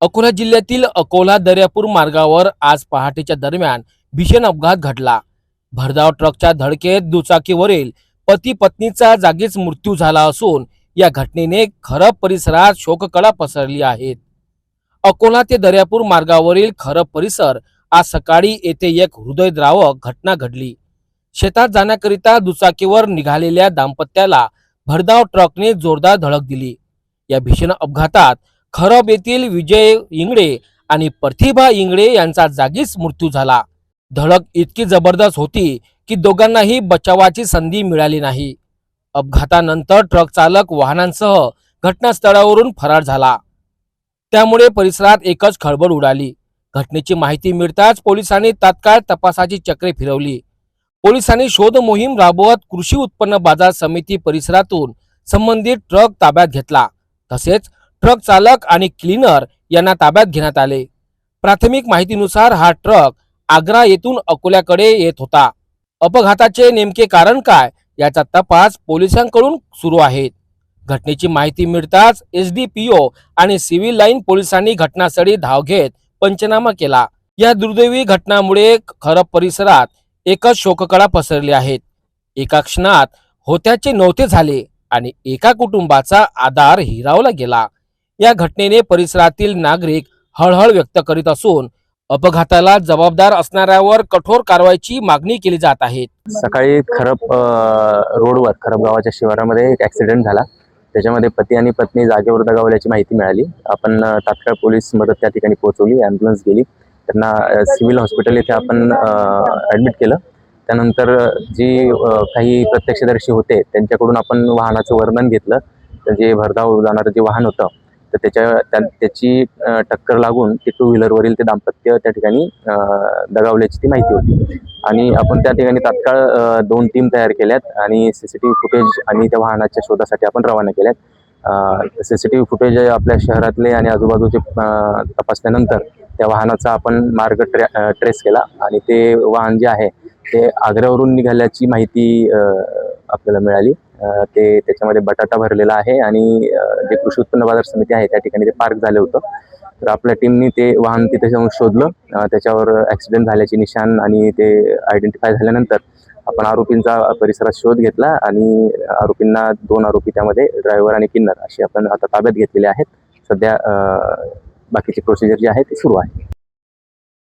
अकोला जिल्ह्यातील अकोला दर्यापूर मार्गावर आज पहाटेच्या दरम्यान भीषण अपघात घडला। भरधाव ट्रकच्या धडकेत दुचाकीवरील पती पत्नीचा जागीच मृत्यू झाला असून या घटनेने खरब परिसरात शोककळा पसरली आहेत। अकोला ते दर्यापूर मार्गावरील खरब परिसर आज सकाळी येथे एक हृदयद्रावक घटना घडली। शेतात जाण्याकरिता दुचाकीवर निघालेल्या दाम्पत्याला भरधाव ट्रकने जोरदार धडक दिली। या भीषण अपघातात खरब येथील विजय इंगळे आणि प्रतिभा इंगळे यांचा जागीच मृत्यू झाला। धडक इतकी जबरदस्त होती की दोघांनाही बचावाची संधी मिळाली नाही। अपघातानंतर ट्रक चालक वाहनांसह घटनास्थळावरून फरार झाला। त्यामुळे परिसरात एकच खळबळ उडाली। घटनेची माहिती मिळताच पोलिसांनी तात्काळ तपासाची चक्रे फिरवली। पोलिसांनी शोध मोहीम राबवत कृषी उत्पन्न बाजार समिती परिसरातून संबंधित ट्रक ताब्यात घेतला। तसेच ट्रक चालक आणि क्लीनर यांना ताब्यात घेण्यात आले। प्राथमिक माहितीनुसार हा ट्रक आग्रा येथून अकोल्याकडे येत होता। अपघाताचे नेमके कारण काय याचा तपास पोलिसांकडून सुरू आहे। घटनेची माहिती मिळताच एसडीपीओ आणि सिव्हिल लाईन पोलिसांनी घटनास्थळी धाव घेत पंचनामा केला। या दुर्दैवी घटनामुळे खरब परिसरात एकच शोककळा पसरली आहे। एका क्षणात होत्याचे नव्हते झाले आणि एका कुटुंबाचा आधार हिरावला गेला। या घटनेने परिसरातील नागरिक हळहळ व्यक्त करीत असून अपघाताला जबाबदार असणाऱ्यावर कठोर कारवाईची मागणी केली जात आहे। सकाळी खरब रोडवर खरब गावाच्या शिवारामध्ये एक ऍक्सिडेंट झाला। त्याच्यामध्ये पती आणि पत्नी जागेवर दगावल्याची माहिती मिळाली। आपण तात्काळ पोलीस मदत त्या ठिकाणी पोहोचवली, ॲम्ब्युलन्स गेली, त्यांना सिव्हिल हॉस्पिटल येथे आपण ॲडमिट केलं। त्यानंतर जी काही प्रत्यक्षदर्शी होते त्यांच्याकडून आपण वाहनाचं वर्णन घेतलं। जे भरधाव जाणारं जे वाहन होतं तर त्याची टक्कर लागून ते टू व्हीलरवरील ते दाम्पत्य त्या ठिकाणी दगावल्याची ती माहिती होती आणि आपण त्या ठिकाणी तात्काळ 2 टीम तयार केल्यात आणि सीसीटीव्ही फुटेज आणि त्या वाहनाच्या शोधासाठी आपण रवाना केल्यात। सीसीटीव्ही फुटेज आपल्या शहरातले आणि आजूबाजूचे तपासल्यानंतर त्या वाहनाचा आपण मार्ग ट्रेस केला आणि ते वाहन जे आहे ते आग्र्यावरून निघाल्याची माहिती आपल्याला मिळाली। ते त्याच्यामध्ये बटाटा भरलेला आहे आणि जे कृषी उत्पन्न बाजार समिती आहे त्या ठिकाणी ते पार्क झालं होतं। तर आपल्या टीमनी ते वाहन तिथे जाऊन शोधलं। त्याच्यावर ॲक्सिडेंट झाल्याचे निशाण आणि ते आयडेंटिफाय झाल्यानंतर आपण आरोपींचा परिसरात शोध घेतला आणि आरोपींना 2 आरोपी त्यामध्ये ड्रायव्हर आणि किन्नर अशी आपण आता ताब्यात घेतलेले आहेत। सध्या बाकीची प्रोसिजर जी आहे ती सुरू आहे।